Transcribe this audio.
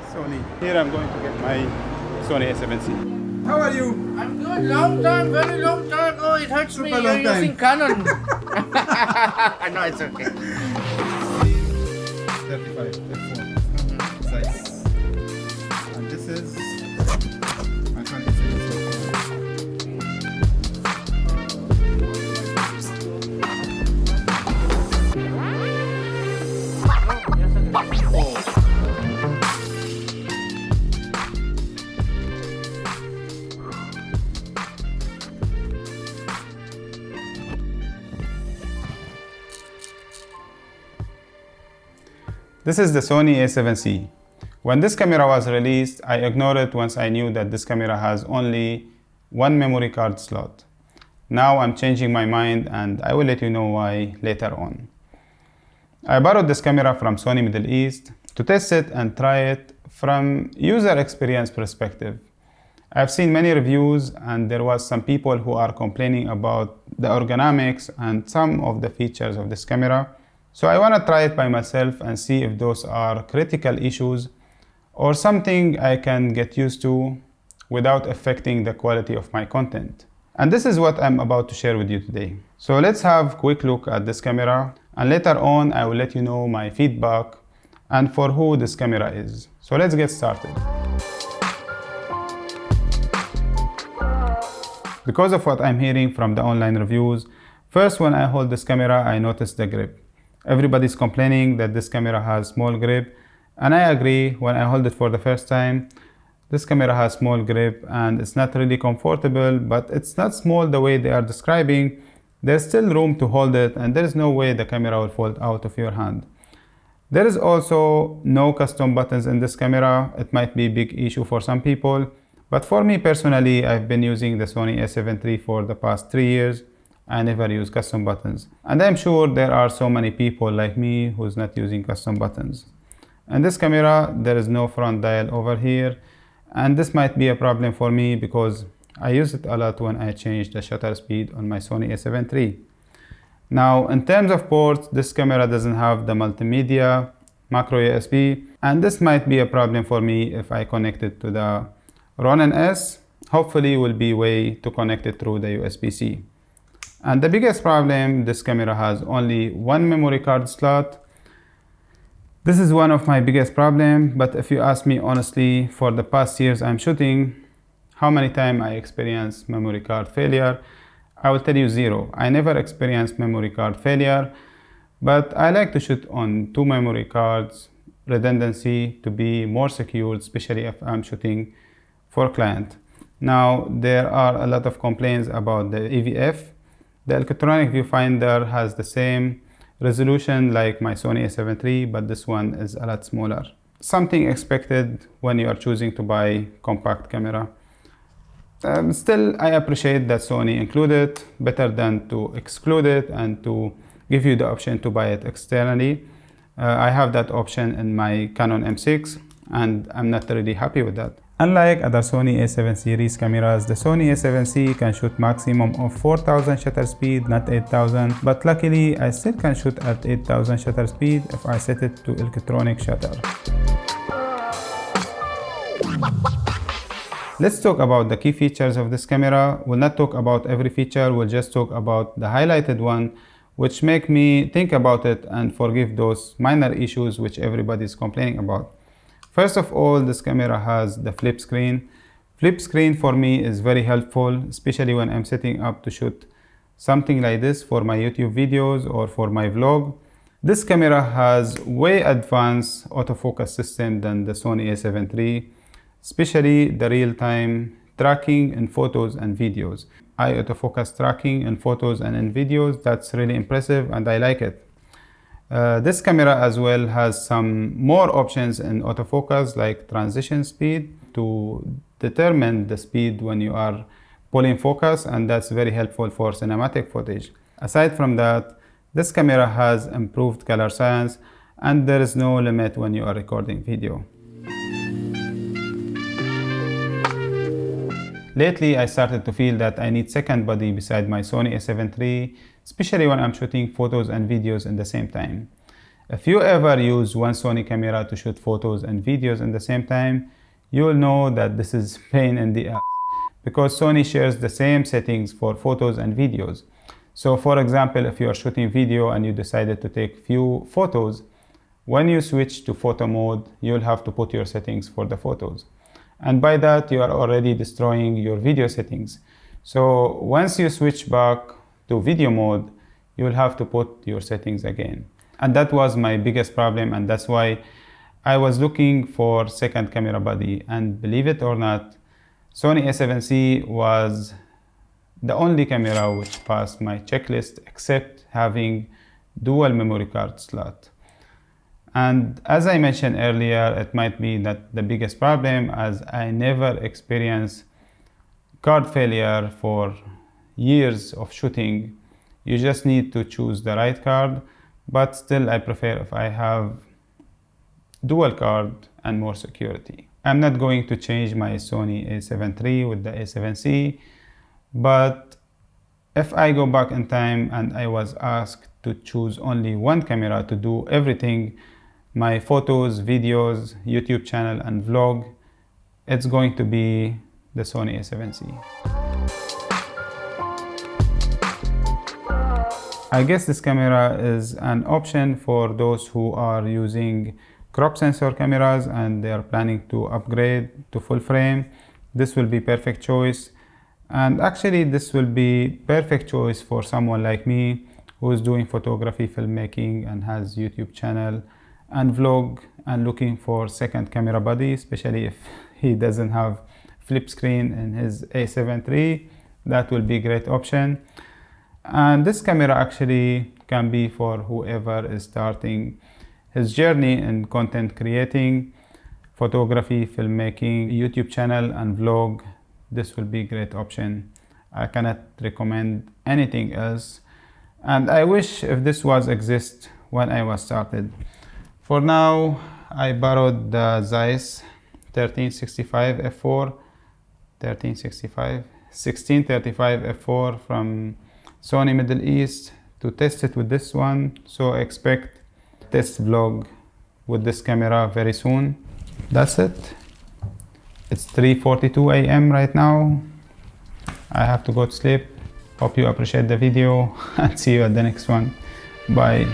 Sony. Here I'm going to get my Sony a7C. How are you? I'm good. Long time, very long time. Oh, it hurts me. Super You're long time. using Canon. No, it's okay. 35, 34 size. And this is my Sony a7C. This is the Sony a7C. When this camera was released, I ignored it once I knew that this camera has only one memory card slot. Now I'm changing my mind and I will let you know why later on. I borrowed this camera from Sony Middle East to test it and try it from user experience perspective. I've seen many reviews and there was some people who are complaining about the ergonomics and some of the features of this camera. So I want to try it by myself and see if those are critical issues or something I can get used to without affecting the quality of my content. And this is what I'm about to share with you today. So let's have a quick look at this camera and later on I will let you know my feedback and for who this camera is. So let's get started. Because of what I'm hearing from the online reviews, first when I hold this camera I notice the grip. Everybody's complaining that this camera has small grip, and I agree. When I hold it for the first time, this camera has small grip and it's not really comfortable, but it's not small the way they are describing. There's still room to hold it and there is no way the camera will fall out of your hand. There is also no custom buttons in this camera. It might be a big issue for some people, but for me personally, I've been using the Sony a7 III for the past 3 years. I never use custom buttons. And I'm sure there are so many people like me who's not using custom buttons. In this camera, there is no front dial over here. And this might be a problem for me because I use it a lot when I change the shutter speed on my Sony a7 III. Now, in terms of ports, this camera doesn't have the multimedia, macro USB, and this might be a problem for me if I connect it to the Ronin S. Hopefully, will be a way to connect it through the USB-C. And the biggest problem, this camera has only one memory card slot. This is one of my biggest problems, but if you ask me honestly, for the past years I'm shooting, how many times I experienced memory card failure, I will tell you 0. I never experienced memory card failure, but I like to shoot on 2 memory cards, redundancy to be more secure, especially if I'm shooting for client. Now, there are a lot of complaints about the EVF. The electronic viewfinder has the same resolution like my Sony a7 III, but this one is a lot smaller. Something expected when you are choosing to buy compact camera. Still, I appreciate that Sony included it, better than to exclude it and to give you the option to buy it externally. I have that option in my Canon M6 and I'm not really happy with that. Unlike other Sony a7 series cameras, the Sony a7C can shoot maximum of 4000 shutter speed, not 8000, but luckily I still can shoot at 8000 shutter speed if I set it to electronic shutter. Let's talk about the key features of this camera. We'll not talk about every feature, we'll just talk about the highlighted one, which make me think about it and forgive those minor issues which everybody is complaining about. First of all, this camera has the flip screen. Flip screen for me is very helpful, especially when I'm setting up to shoot something like this for my YouTube videos or for my vlog. This camera has way advanced autofocus system than the Sony a7 III, especially the real-time tracking in photos and videos. Autofocus tracking in photos and in videos, that's really impressive and I like it. This camera as well has some more options in autofocus like transition speed to determine the speed when you are pulling focus, and that's very helpful for cinematic footage. Aside from that, this camera has improved color science and there is no limit when you are recording video. Lately, I started to feel that I need second body beside my Sony a7 III, especially when I'm shooting photos and videos in the same time. If you ever use one Sony camera to shoot photos and videos at the same time, you'll know that this is pain in the ass, because Sony shares the same settings for photos and videos. So for example, if you are shooting video and you decided to take few photos, when you switch to photo mode, you'll have to put your settings for the photos. And by that, you are already destroying your video settings. So once you switch back to video mode, you'll have to put your settings again. And that was my biggest problem, and that's why I was looking for second camera body. And believe it or not, Sony a7C was the only camera which passed my checklist, except having dual memory card slot. And as I mentioned earlier, it might be that the biggest problem, as I never experienced card failure for years of shooting. You just need to choose the right card, but still I prefer if I have dual card and more security. I'm not going to change my Sony a7 III with the a7C, but if I go back in time and I was asked to choose only one camera to do everything, my photos, videos, YouTube channel and vlog, it's going to be the Sony a7C. I guess this camera is an option for those who are using crop sensor cameras and they are planning to upgrade to full frame. This will be perfect choice. And actually this will be perfect choice for someone like me who is doing photography, filmmaking and has YouTube channel and vlog and looking for second camera body, especially if he doesn't have flip screen in his a7 III. That will be a great option. And this camera actually can be for whoever is starting his journey in content creating, photography, filmmaking, YouTube channel and vlog. This will be a great option. I cannot recommend anything else. And I wish if this was exist when I was started. For now, I borrowed the Zeiss 1365 f4, 1635 f4 from Sony Middle East to test it with this one. So expect test vlog with this camera very soon. That's it. It's 3:42 a.m. right now. I have to go to sleep. Hope you appreciate the video and see you at the next one. Bye.